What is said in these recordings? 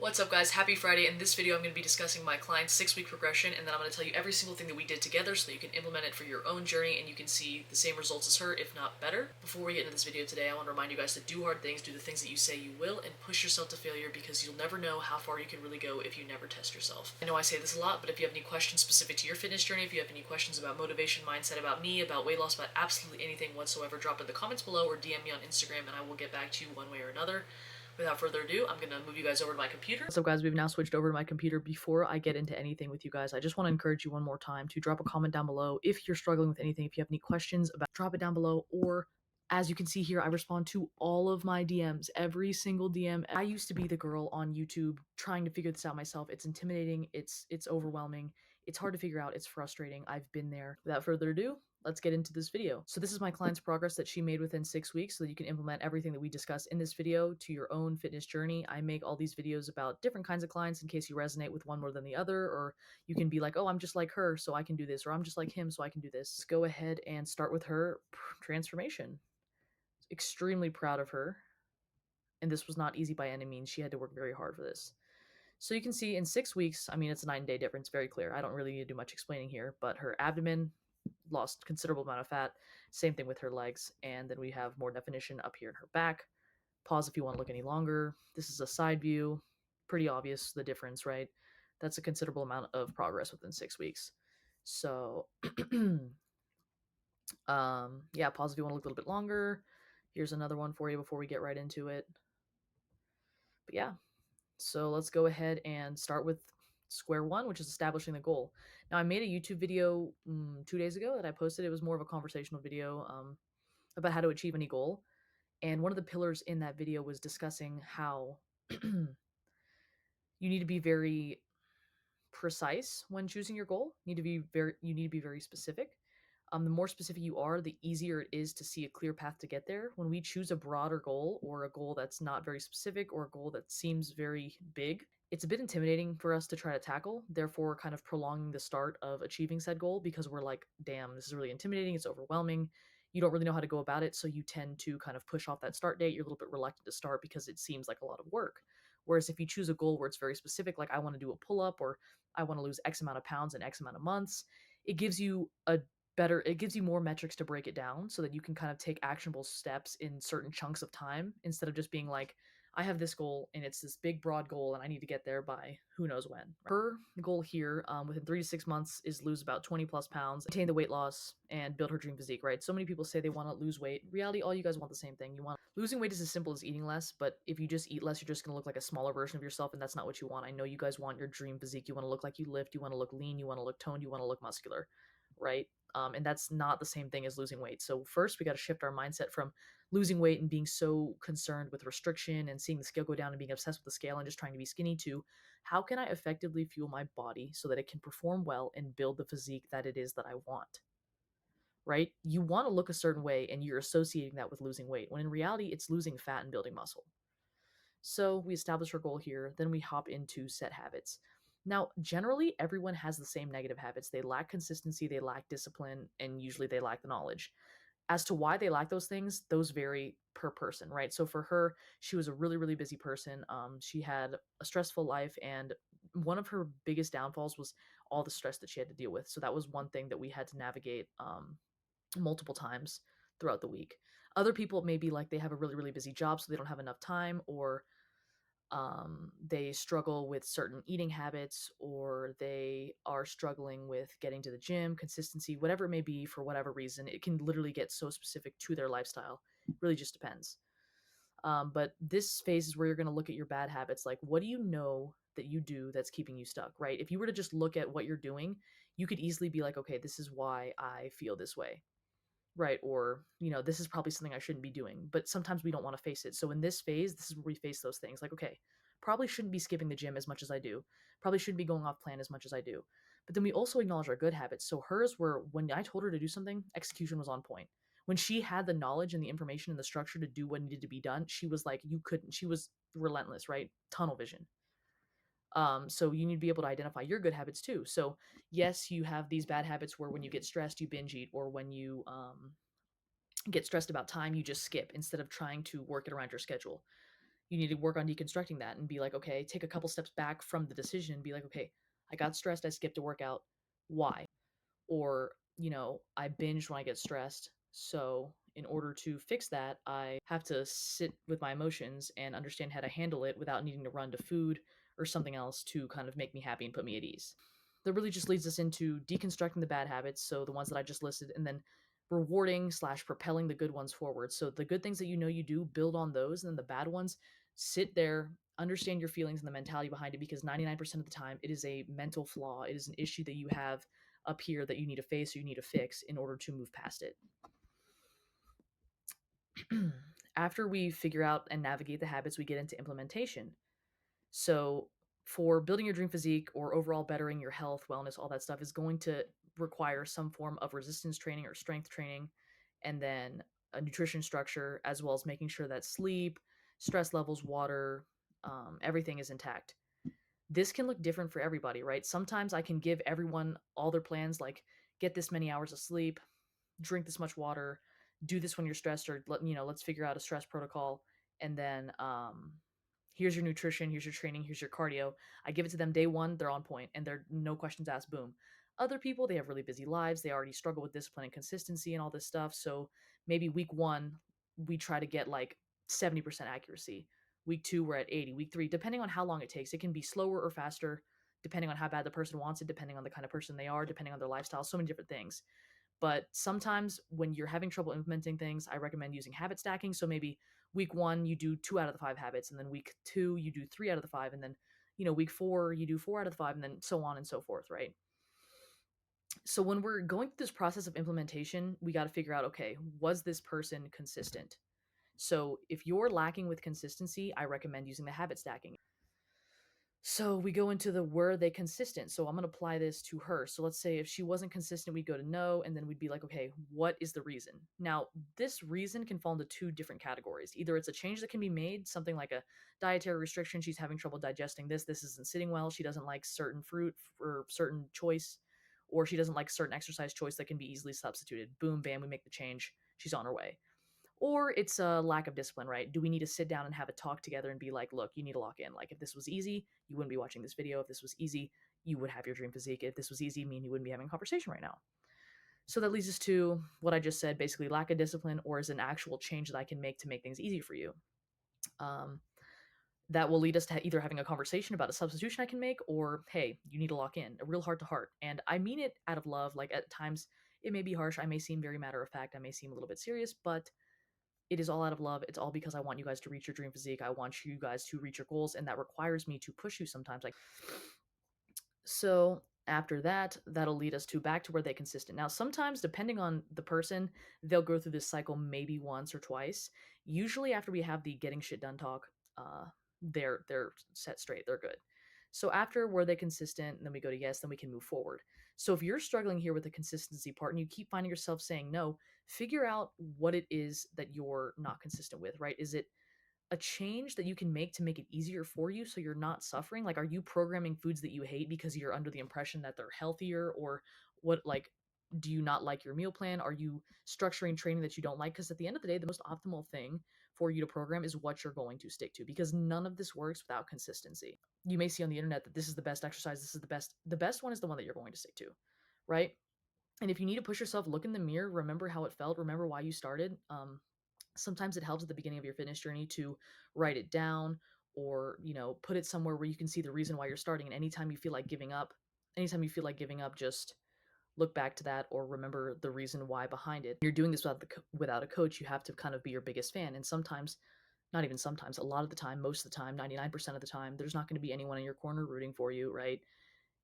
What's up guys, happy Friday. In this video I'm going to be discussing my client's 6-week progression, and then I'm going to tell you every single thing that we did together so that you can implement it for your own journey and you can see the same results as her, if not better. Before we get into this video today, I want to remind you guys to do hard things, do the things that you say you will, and push yourself to failure because you'll never know how far you can really go if you never test yourself. I know I say this a lot, but if you have any questions specific to your fitness journey, if you have any questions about motivation, mindset, about me, about weight loss, about absolutely anything whatsoever, drop it in the comments below or DM me on Instagram and I will get back to you one way or another. Without further ado, I'm gonna move you guys over to my computer. So guys, we've now switched over to my computer. Before I get into anything with you guys, I just want to encourage you one more time to drop a comment down below if you're struggling with anything, if you have any questions about, drop it down below. Or as you can see here, I respond to all of my DMs, every single DM. I used to be the girl on YouTube trying to figure this out myself. It's intimidating, it's overwhelming, it's hard to figure out, it's frustrating. I've been there. Without further ado, let's get into this video. So this is my client's progress that she made within 6 weeks so that you can implement everything that we discuss in this video to your own fitness journey. I make all these videos about different kinds of clients in case you resonate with one more than the other, or you can be like, oh, I'm just like her, so I can do this, or I'm just like him, so I can do this. Let's go ahead and start with her transformation. Extremely proud of her. And this was not easy by any means. She had to work very hard for this. So you can see in 6 weeks, I mean, it's a 9-day difference, very clear. I don't really need to do much explaining here, but her abdomen lost considerable amount of fat. Same thing with her legs. And then we have more definition up here in her back. Pause if you want to look any longer. This is a side view. Pretty obvious the difference, right? That's a considerable amount of progress within 6 weeks. So, yeah, pause if you want to look a little bit longer. Here's another one for you before we get right into it. But yeah, so let's go ahead and start with square one, which is establishing the goal. Now, I made a YouTube video 2 days ago that I posted. It was more of a conversational video about how to achieve any goal. And one of the pillars in that video was discussing how you need to be very precise when choosing your goal. You need to be very specific. The more specific you are, the easier it is to see a clear path to get there. When we choose a broader goal or a goal that's not very specific or a goal that seems very big, it's a bit intimidating for us to try to tackle, therefore kind of prolonging the start of achieving said goal because we're like, damn, this is really intimidating, it's overwhelming. You don't really know how to go about it, so you tend to kind of push off that start date. You're a little bit reluctant to start because it seems like a lot of work. Whereas if you choose a goal where it's very specific, like I want to do a pull-up or I want to lose X amount of pounds in X amount of months, it gives you more metrics to break it down so that you can kind of take actionable steps in certain chunks of time instead of just being like, I have this goal and it's this big broad goal and I need to get there by who knows when. Her goal here within 3 to 6 months is lose about 20 plus pounds, attain the weight loss, and build her dream physique, right? So many people say they want to lose weight. In reality, all you guys want the same thing. You want losing weight is as simple as eating less, but if you just eat less, you're just going to look like a smaller version of yourself, and that's not what you want. I know you guys want your dream physique. You want to look like you lift, you want to look lean, you want to look toned, you want to look muscular, right? And that's not the same thing as losing weight. So first, we got to shift our mindset from losing weight and being so concerned with restriction and seeing the scale go down and being obsessed with the scale and just trying to be skinny to how can I effectively fuel my body so that it can perform well and build the physique that it is that I want, right? You want to look a certain way and you're associating that with losing weight, when in reality, it's losing fat and building muscle. So we establish our goal here, then we hop into set habits. Now, generally, everyone has the same negative habits. They lack consistency, they lack discipline, and usually they lack the knowledge. As to why they lack those things, those vary per person, right? So for her, she was a really, really busy person. She had a stressful life, and one of her biggest downfalls was all the stress that she had to deal with. So that was one thing that we had to navigate multiple times throughout the week. Other people may be like they have a really, really busy job, so they don't have enough time, or they struggle with certain eating habits, or they are struggling with getting to the gym, consistency, whatever it may be, for whatever reason. It can literally get so specific to their lifestyle. It really just depends. But this phase is where you're going to look at your bad habits. Like, what do you know that you do that's keeping you stuck, right? If you were to just look at what you're doing, you could easily be like, okay, this is why I feel this way. Right, or, this is probably something I shouldn't be doing, but sometimes we don't want to face it. So in this phase, this is where we face those things. Like, okay, probably shouldn't be skipping the gym as much as I do. Probably shouldn't be going off plan as much as I do. But then we also acknowledge our good habits. So hers were, when I told her to do something, execution was on point. When she had the knowledge and the information and the structure to do what needed to be done, she was like, you couldn't. She was relentless, right? Tunnel vision. So you need to be able to identify your good habits too. So yes, you have these bad habits where when you get stressed, you binge eat, or when you get stressed about time, you just skip instead of trying to work it around your schedule. You need to work on deconstructing that and be like, okay, take a couple steps back from the decision and be like, okay, I got stressed, I skipped a workout. Why? Or, I binge when I get stressed. So, in order to fix that, I have to sit with my emotions and understand how to handle it without needing to run to food or something else to kind of make me happy and put me at ease. That really just leads us into deconstructing the bad habits, so the ones that I just listed, and then rewarding slash propelling the good ones forward. So the good things that you do, build on those, and then the bad ones, sit there, understand your feelings and the mentality behind it, because 99% of the time it is a mental flaw. It is an issue that you have up here that you need to face or you need to fix in order to move past it. After we figure out and navigate the habits, we get into implementation. So, for building your dream physique or overall bettering your health, wellness, all that stuff is going to require some form of resistance training or strength training, and then a nutrition structure, as well as making sure that sleep, stress levels, water, everything is intact. This can look different for everybody, right? Sometimes I can give everyone all their plans, like get this many hours of sleep, drink this much water, do this when you're stressed, or let's figure out a stress protocol, and then here's your nutrition, here's your training, here's your cardio. I give it to them day one, they're on point, and they're no questions asked, boom. Other people, they have really busy lives, they already struggle with discipline and consistency and all this stuff. So maybe week one, we try to get like 70% accuracy. Week two, we're at 80. Week three, depending on how long it takes, it can be slower or faster, depending on how bad the person wants it, depending on the kind of person they are, depending on their lifestyle, so many different things. But sometimes when you're having trouble implementing things, I recommend using habit stacking. So maybe week one, you do 2 out of the 5 habits, and then week two, you do 3 out of the 5, and then, week four, you do 4 out of the 5, and then so on and so forth, right? So when we're going through this process of implementation, we got to figure out, okay, was this person consistent? So if you're lacking with consistency, I recommend using the habit stacking. So we go into the were they consistent? So I'm going to apply this to her. So let's say if she wasn't consistent, we'd go to no, and then we'd be like, okay, what is the reason? Now, this reason can fall into 2 different categories. Either it's a change that can be made, something like a dietary restriction, she's having trouble digesting this isn't sitting well, she doesn't like certain fruit or certain choice, or she doesn't like certain exercise choice that can be easily substituted. Boom, bam, we make the change, she's on her way. Or it's a lack of discipline, right? Do we need to sit down and have a talk together and be like, look, you need to lock in. Like, if this was easy, you wouldn't be watching this video. If this was easy, you would have your dream physique. If this was easy, I mean, you wouldn't be having a conversation right now. So that leads us to what I just said, basically lack of discipline, or is an actual change that I can make to make things easy for you. Um, that will lead us to either having a conversation about a substitution I can make, or hey, you need to lock in, a real heart to heart. And I mean it out of love. Like, at times it may be harsh. I may seem very matter of fact. I may seem a little bit serious, but it is all out of love. It's all because I want you guys to reach your dream physique. I want you guys to reach your goals, and that requires me to push you sometimes. Like, so after that, that'll lead us to back to where they consistent. Now, sometimes depending on the person, they'll go through this cycle maybe once or twice. Usually, after we have the getting shit done talk, they're set straight. They're good. So after were they consistent, and then we go to yes, then we can move forward. So if you're struggling here with the consistency part and you keep finding yourself saying no, figure out what it is that you're not consistent with, right? Is it a change that you can make to make it easier for you so you're not suffering? Like, are you programming foods that you hate because you're under the impression that they're healthier? Or what, like, do you not like your meal plan? Are you structuring training that you don't like? Because at the end of the day, the most optimal thing for you to program is what you're going to stick to, because none of this works without consistency. You may see on the internet that this is the best exercise, this is the best one is the one that you're going to stick to, right? And if you need to push yourself, look in the mirror, remember how it felt, remember why you started. Sometimes it helps at the beginning of your fitness journey to write it down, or put it somewhere where you can see the reason why you're starting. And anytime you feel like giving up, just look back to that or remember the reason why behind it. You're doing this without a coach. You have to kind of be your biggest fan, and sometimes, not even sometimes, a lot of the time, most of the time, 99% of the time, there's not going to be anyone in your corner rooting for you, right?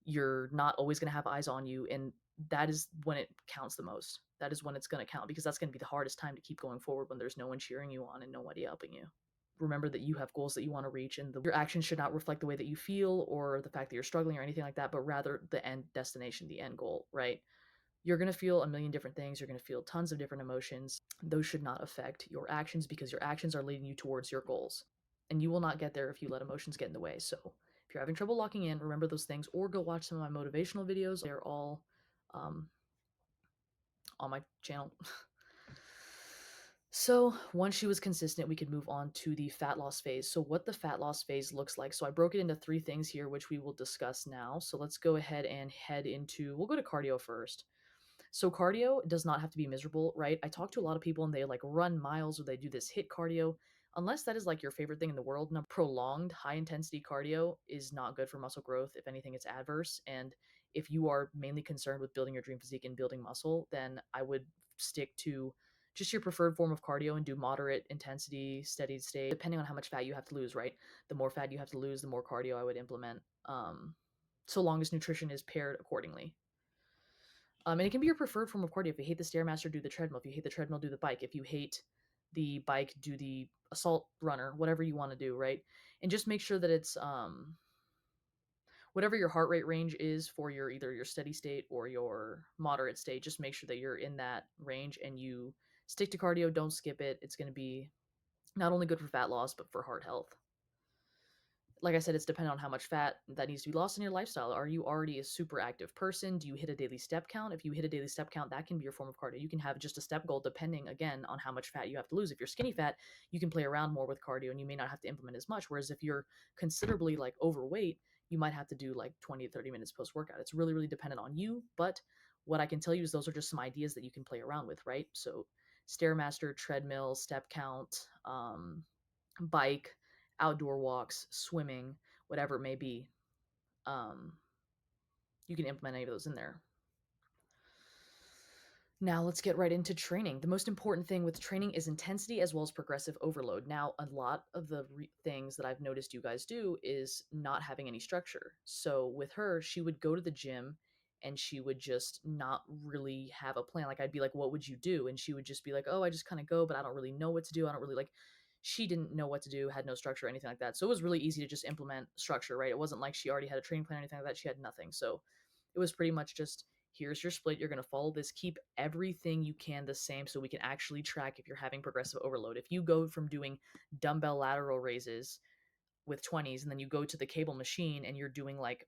You're not always going to have eyes on you, and that is when it counts the most. That is when it's going to count, because that's going to be the hardest time to keep going forward, when there's no one cheering you on and nobody helping you. Remember that you have goals that you want to reach, and your actions should not reflect the way that you feel or the fact that you're struggling or anything like that, but rather the end destination, the end goal, right? You're going to feel a million different things. You're going to feel tons of different emotions. Those should not affect your actions, because your actions are leading you towards your goals. And you will not get there if you let emotions get in the way. So if you're having trouble locking in, remember those things, or go watch some of my motivational videos. They're all on my channel. So once she was consistent, we could move on to the fat loss phase. So what the fat loss phase looks like. So I broke it into three things here, which we will discuss now. So let's go ahead and head into, we'll go to cardio first. So cardio does not have to be miserable, right? I talk to a lot of people and they like run miles or they do this hit cardio. Unless that is like your favorite thing in the world, now prolonged high intensity cardio is not good for muscle growth. If anything, it's adverse. And if you are mainly concerned with building your dream physique and building muscle, then I would stick to just your preferred form of cardio and do moderate intensity, steady state, depending on how much fat you have to lose, right? The more fat you have to lose, the more cardio I would implement. So long as nutrition is paired accordingly. And it can be your preferred form of cardio. If you hate the Stairmaster, do the treadmill. If you hate the treadmill, do the bike. If you hate the bike, do the assault runner, whatever you want to do, right? And just make sure that it's whatever your heart rate range is for your either your steady state or your moderate state, just make sure that you're in that range and you stick to cardio, don't skip it. It's going to be not only good for fat loss, but for heart health. Like I said, it's dependent on how much fat that needs to be lost in your lifestyle. Are you already a super active person? Do you hit a daily step count? If you hit a daily step count, that can be your form of cardio. You can have just a step goal depending, again, on how much fat you have to lose. If you're skinny fat, you can play around more with cardio and you may not have to implement as much. Whereas if you're considerably like overweight, you might have to do like 20 to 30 minutes post workout. It's really, really dependent on you. But what I can tell you is those are just some ideas that you can play around with, right? So, Stairmaster, treadmill, step count, bike, outdoor walks, swimming, whatever it may be. Um, you can implement any of those in there. Now let's get right into training. The most important thing with training is intensity as well as progressive overload. Now, a lot of the things that I've noticed you guys do is not having any structure. So with her, she would go to the gym and she would just not really have a plan. Like I'd be like, "What would you do?" And she would just be like, "Oh, I just kind of go, but I don't really know what to do. I don't really like." She didn't know what to do, had no structure or anything like that. So it was really easy to just implement structure, right? It wasn't like she already had a training plan or anything like that. She had nothing. So it was pretty much just here's your split. You're going to follow this. Keep everything you can the same so we can actually track if you're having progressive overload. If you go from doing dumbbell lateral raises with 20s and then you go to the cable machine and you're doing like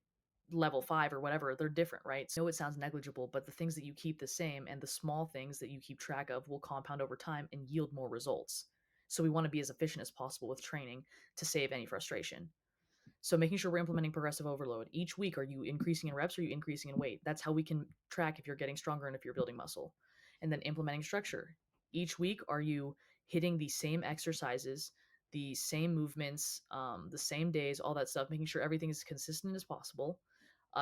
level 5 or whatever, they're different, right? So it sounds negligible, but the things that you keep the same and the small things that you keep track of will compound over time and yield more results. So we want to be as efficient as possible with training to save any frustration. So making sure we're implementing progressive overload. Each week, are you increasing in reps or are you increasing in weight? That's how we can track if you're getting stronger and if you're building muscle. And then implementing structure. Each week, are you hitting the same exercises, the same movements, the same days, all that stuff, making sure everything is consistent as possible.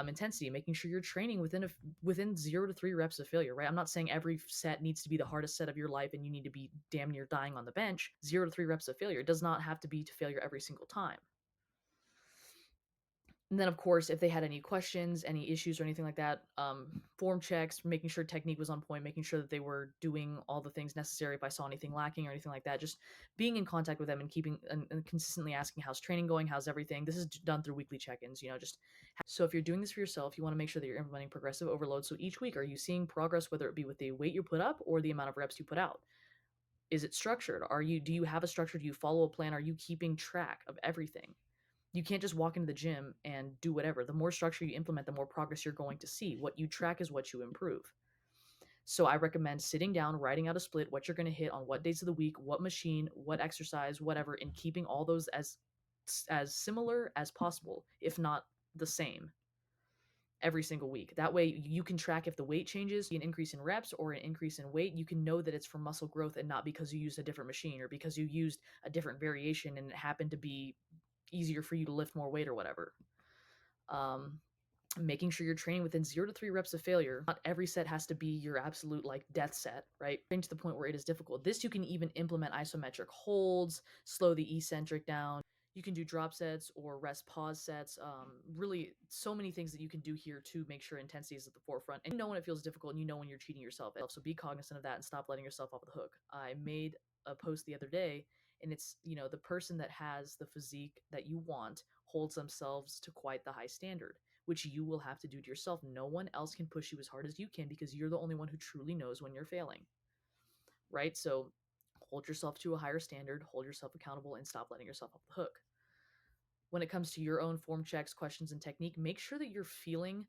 Intensity, making sure you're training within 0 to 3 reps of failure, right? I'm not saying every set needs to be the hardest set of your life and you need to be damn near dying on the bench. 0 to 3 reps of failure. It does not have to be to failure every single time. And then, of course, if they had any questions, any issues, or anything like that, form checks, making sure technique was on point, making sure that they were doing all the things necessary. If I saw anything lacking or anything like that, just being in contact with them and keeping and consistently asking, "How's training going? How's everything?" This is done through weekly check-ins. Just so if you're doing this for yourself, you want to make sure that you're implementing progressive overload. So each week, are you seeing progress, whether it be with the weight you put up or the amount of reps you put out? Is it structured? Do you have a structure? Do you follow a plan? Are you keeping track of everything? You can't just walk into the gym and do whatever. The more structure you implement, the more progress you're going to see. What you track is what you improve. So I recommend sitting down, writing out a split, what you're going to hit on what days of the week, what machine, what exercise, whatever, and keeping all those as similar as possible, if not the same, every single week. That way you can track if the weight changes, an increase in reps or an increase in weight, you can know that it's from muscle growth and not because you used a different machine or because you used a different variation and it happened to be easier for you to lift more weight or whatever. Um, Making sure you're training within 0 to 3 reps of failure. Not every set has to be your absolute like death set, right? Getting to the point where it is difficult. This you can even implement isometric holds, slow the eccentric down. You can do drop sets or rest pause sets. Really, so many things that you can do here to make sure intensity is at the forefront. And you know when it feels difficult, and you know when you're cheating yourself. So be cognizant of that and stop letting yourself off the hook. I made a post the other day, and it's the person that has the physique that you want holds themselves to quite the high standard, which you will have to do to yourself. No one else can push you as hard as you can because you're the only one who truly knows when you're failing, right? So hold yourself to a higher standard, hold yourself accountable, and stop letting yourself off the hook. When it comes to your own form checks, questions, and technique, make sure that you're feeling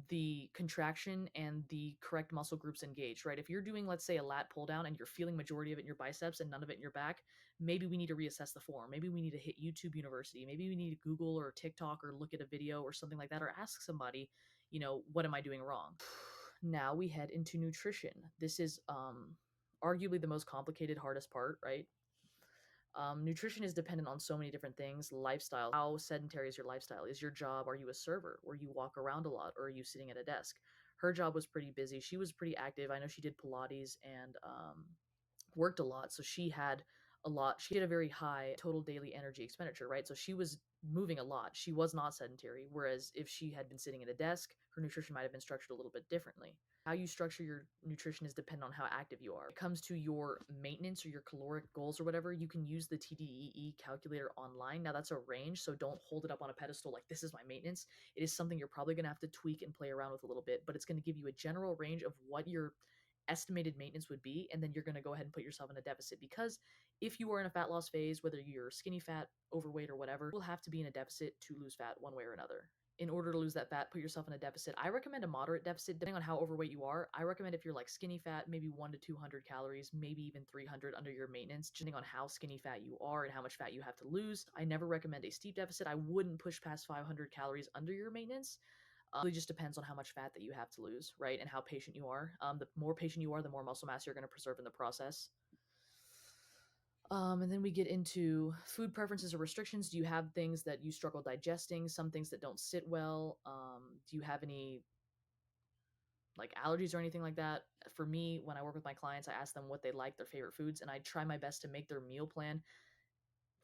the contraction and the correct muscle groups engaged, right? If you're doing, let's say, a lat pull down and you're feeling majority of it in your biceps and none of it in your back, maybe we need to reassess the form. Maybe we need to hit YouTube University. Maybe we need to Google or TikTok or look at a video or something like that, or ask somebody, what am I doing wrong? Now we head into nutrition. This is arguably the most complicated, hardest part, right? Nutrition is dependent on so many different things. Lifestyle. How sedentary is your lifestyle? Is your job, are you a server where you walk around a lot, or are you sitting at a desk? Her job was pretty busy. She was pretty active. I know she did Pilates and worked a lot. So she had a lot. She had a very high total daily energy expenditure, right? So she was moving a lot. She was not sedentary. Whereas if she had been sitting at a desk, her nutrition might have been structured a little bit differently. How you structure your nutrition is dependent on how active you are. When it comes to your maintenance or your caloric goals or whatever, you can use the TDEE calculator online. Now that's a range, so don't hold it up on a pedestal like this is my maintenance. It is something you're probably going to have to tweak and play around with a little bit, but it's going to give you a general range of what your estimated maintenance would be, and then you're going to go ahead and put yourself in a deficit, because if you are in a fat loss phase, whether you're skinny fat, overweight, or whatever, you'll have to be in a deficit to lose fat one way or another. In order to lose that fat, put yourself in a deficit. I recommend a moderate deficit depending on how overweight you are. I recommend if you're like skinny fat, maybe 1 to 200 calories, maybe even 300 under your maintenance, depending on how skinny fat you are and how much fat you have to lose. I never recommend a steep deficit. I wouldn't push past 500 calories under your maintenance. It really just depends on how much fat that you have to lose, right? And how patient you are. The more patient you are, the more muscle mass you're going to preserve in the process. And then we get into food preferences or restrictions. Do you have things that you struggle digesting? Some things that don't sit well? Do you have any like allergies or anything like that? For me, when I work with my clients, I ask them what they like, their favorite foods, and I try my best to make their meal plan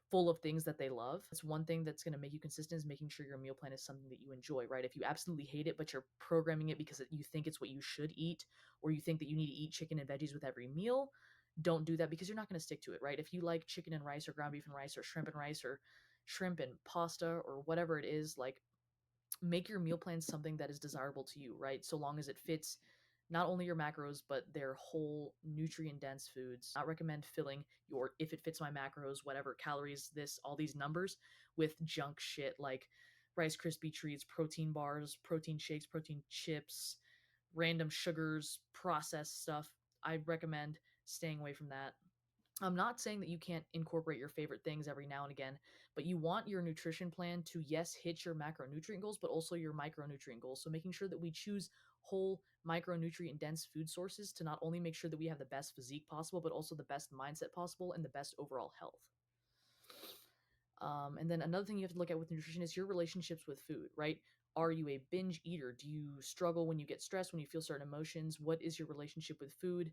full of things that they love. It's one thing that's going to make you consistent is making sure your meal plan is something that you enjoy, right? If you absolutely hate it, but you're programming it because you think it's what you should eat, or you think that you need to eat chicken and veggies with every meal, don't do that, because you're not going to stick to it, right? If you like chicken and rice or ground beef and rice or shrimp and rice or shrimp and pasta or whatever it is, like, make your meal plan something that is desirable to you, right? So long as it fits not only your macros, but their whole nutrient dense foods. I recommend filling your, if it fits my macros, whatever calories, this, all these numbers with junk shit like Rice Krispie treats, protein bars, protein shakes, protein chips, random sugars, processed stuff. I recommend staying away from that. I'm not saying that you can't incorporate your favorite things every now and again, but you want your nutrition plan to, yes, hit your macronutrient goals, but also your micronutrient goals. So making sure that we choose whole micronutrient dense food sources to not only make sure that we have the best physique possible, but also the best mindset possible and the best overall health. And then another thing you have to look at with nutrition is your relationships with food, right? Are you a binge eater? Do you struggle when you get stressed, when you feel certain emotions? What is your relationship with food?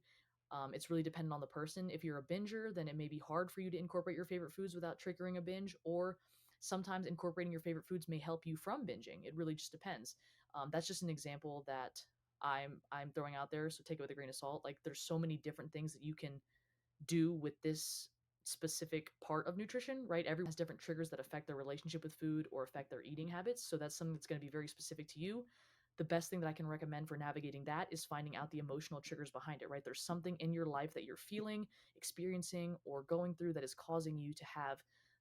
It's really dependent on the person. If you're a binger, then it may be hard for you to incorporate your favorite foods without triggering a binge, or sometimes incorporating your favorite foods may help you from binging. It really just depends. That's just an example that I'm throwing out there, so take it with a grain of salt. Like, there's so many different things that you can do with this specific part of nutrition, right? Everyone has different triggers that affect their relationship with food or affect their eating habits. So that's something that's going to be very specific to you. The best thing that I can recommend for navigating that is finding out the emotional triggers behind it, right? There's something in your life that you're feeling, experiencing, or going through that is causing you to have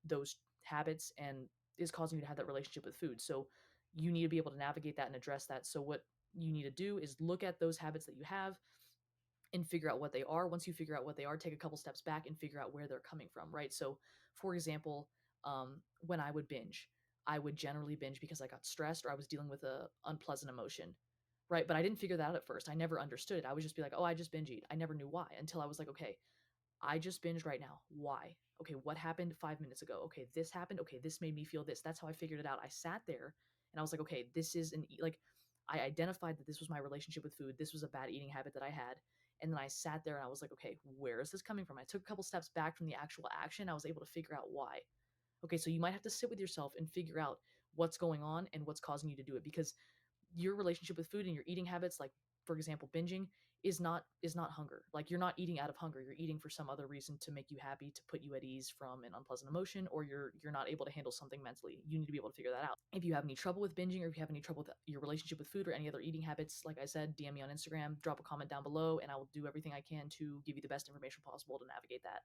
those habits and is causing you to have that relationship with food. So you need to be able to navigate that and address that. So what you need to do is look at those habits that you have and figure out what they are. Once you figure out what they are, take a couple steps back and figure out where they're coming from, right? So, for example, when I would binge, I would generally binge because I got stressed or I was dealing with a unpleasant emotion, right? But I didn't figure that out at first. I never understood it. I would just be like, oh, I just binge eat. I never knew why until I was like, okay, I just binged right now. Why? Okay, what happened 5 minutes ago? Okay, this happened. Okay, this made me feel this. That's how I figured it out. I sat there and I was like, okay, this is like, I identified that this was my relationship with food. This was a bad eating habit that I had. And then I sat there and I was like, okay, where is this coming from? I took a couple steps back from the actual action. I was able to figure out why. Okay, so you might have to sit with yourself and figure out what's going on and what's causing you to do it, because your relationship with food and your eating habits, like for example binging, is not hunger. Like, you're not eating out of hunger, you're eating for some other reason to make you happy, to put you at ease from an unpleasant emotion, or you're not able to handle something mentally. You need to be able to figure that out. If you have any trouble with binging, or if you have any trouble with your relationship with food or any other eating habits, like I said, DM me on Instagram, drop a comment down below, and I will do everything I can to give you the best information possible to navigate that.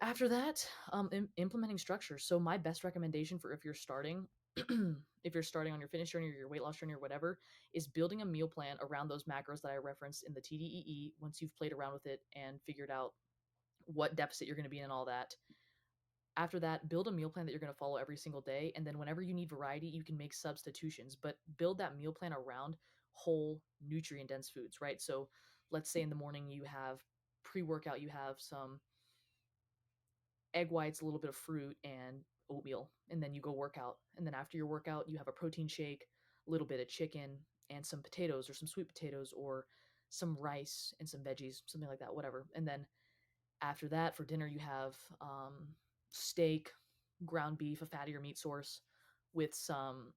After that, implementing structure. So my best recommendation for if you're starting if you're starting on your fitness journey or your weight loss journey or whatever, is building a meal plan around those macros that I referenced in the TDEE once you've played around with it and figured out what deficit you're going to be in and all that. After that, build a meal plan that you're going to follow every single day. And then whenever you need variety, you can make substitutions, but build that meal plan around whole nutrient dense foods, right? So let's say in the morning you have pre workout, you have some egg whites, a little bit of fruit, and oatmeal. And then you go work out. And then after your workout, you have a protein shake, a little bit of chicken, and some potatoes or some sweet potatoes or some rice and some veggies, something like that, whatever. And then after that, for dinner, you have steak, ground beef, a fattier meat source with some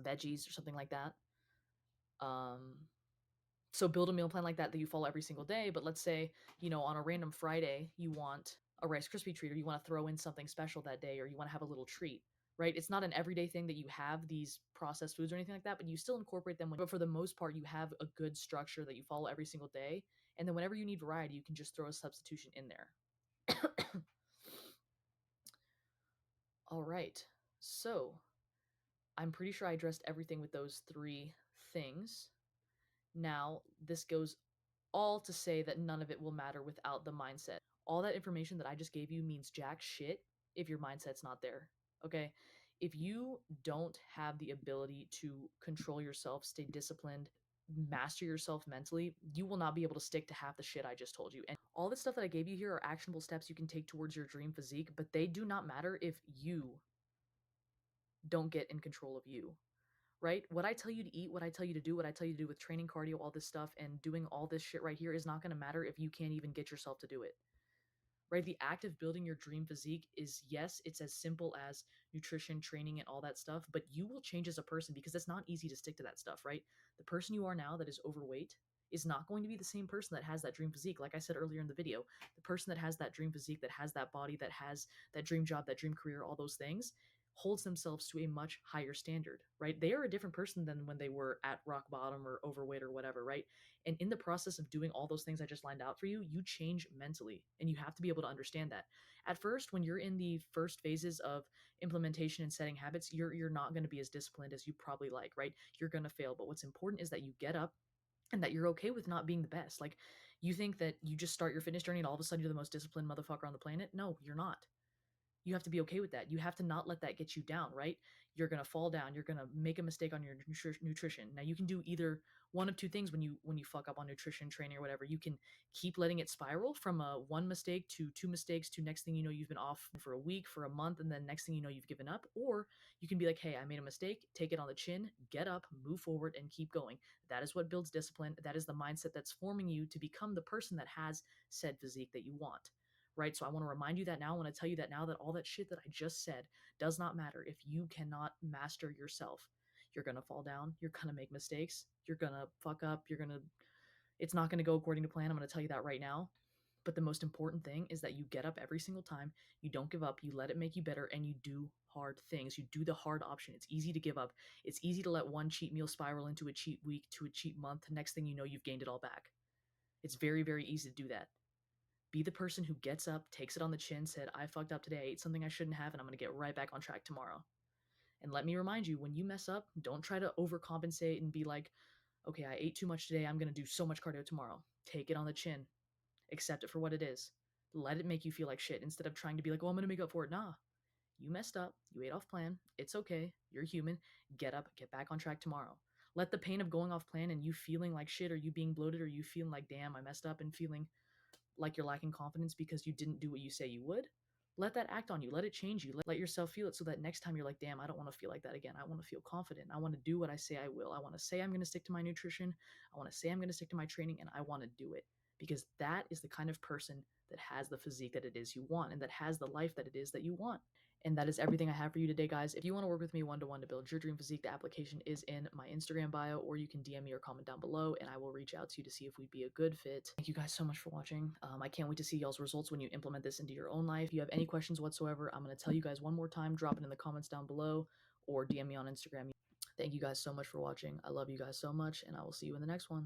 veggies or something like that. Um, so build a meal plan like that that you follow every single day. But let's say, on a random Friday, you want a Rice Krispie treat or you want to throw in something special that day or you want to have a little treat, right? It's not an everyday thing that you have these processed foods or anything like that, but you still incorporate them. But for the most part, you have a good structure that you follow every single day. And then whenever you need variety, you can just throw a substitution in there. All right. So I'm pretty sure I addressed everything with those 3 things. Now, this goes all to say that none of it will matter without the mindset. All that information that I just gave you means jack shit if your mindset's not there. Okay? If you don't have the ability to control yourself, stay disciplined, master yourself mentally, you will not be able to stick to half the shit I just told you. And all the stuff that I gave you here are actionable steps you can take towards your dream physique, but they do not matter if you don't get in control of you, right? What I tell you to eat, what I tell you to do, what I tell you to do with training, cardio, all this stuff, and doing all this shit right here is not going to matter if you can't even get yourself to do it, right? The act of building your dream physique is, yes, it's as simple as nutrition, training, and all that stuff, but you will change as a person because it's not easy to stick to that stuff, right? The person you are now that is overweight is not going to be the same person that has that dream physique. Like I said earlier in the video, the person that has that dream physique, that has that body, that has that dream job, that dream career, all those things, holds themselves to a much higher standard, right? They are a different person than when they were at rock bottom or overweight or whatever, right? And in the process of doing all those things I just lined out for you, you change mentally, and you have to be able to understand that. At first, when you're in the first phases of implementation and setting habits, you're not going to be as disciplined as you probably like, right? You're going to fail, but what's important is that you get up and that you're okay with not being the best. Like, you think that you just start your fitness journey and all of a sudden you're the most disciplined motherfucker on the planet? No, you're not. You have to be okay with that. You have to not let that get you down, right? You're going to fall down. You're going to make a mistake on your nutrition. Now you can do either one of 2 things when you fuck up on nutrition, training, or whatever. You can keep letting it spiral from a 1 mistake to 2 mistakes to next thing you know you've been off for a week, for a month, and then next thing you know you've given up. Or you can be like, hey, I made a mistake, take it on the chin, get up, move forward, and keep going. That is what builds discipline. That is the mindset that's forming you to become the person that has said physique that you want, right? So I want to remind you that now. I want to tell you that now, that all that shit that I just said does not matter if you cannot master yourself. You're going to fall down. You're going to make mistakes. You're going to fuck up. It's not going to go according to plan. I'm going to tell you that right now. But the most important thing is that you get up every single time. You don't give up. You let it make you better, and you do hard things. You do the hard option. It's easy to give up. It's easy to let one cheat meal spiral into a cheat week to a cheat month. Next thing you know, you've gained it all back. It's very, very easy to do that. Be the person who gets up, takes it on the chin, said, I fucked up today, I ate something I shouldn't have, and I'm going to get right back on track tomorrow. And let me remind you, when you mess up, don't try to overcompensate and be like, okay, I ate too much today, I'm going to do so much cardio tomorrow. Take it on the chin. Accept it for what it is. Let it make you feel like shit instead of trying to be like, oh, I'm going to make up for it. Nah, you messed up. You ate off plan. It's okay. You're human. Get up, get back on track tomorrow. Let the pain of going off plan and you feeling like shit, or you being bloated, or you feeling like, damn, I messed up, and feeling like you're lacking confidence because you didn't do what you say you would, let that act on you. Let it change you. Let yourself feel it so that next time you're like, damn, I don't want to feel like that again. I want to feel confident. I want to do what I say I will. I want to say I'm going to stick to my nutrition. I want to say I'm going to stick to my training, and I want to do it because that is the kind of person that has the physique that it is you want and that has the life that it is that you want. And that is everything I have for you today, guys. If you want to work with me one-to-one to build your dream physique, the application is in my Instagram bio, or you can DM me or comment down below, and I will reach out to you to see if we'd be a good fit. Thank you guys so much for watching. I can't wait to see y'all's results when you implement this into your own life. If you have any questions whatsoever, I'm going to tell you guys one more time. Drop it in the comments down below or DM me on Instagram. Thank you guys so much for watching. I love you guys so much, and I will see you in the next one.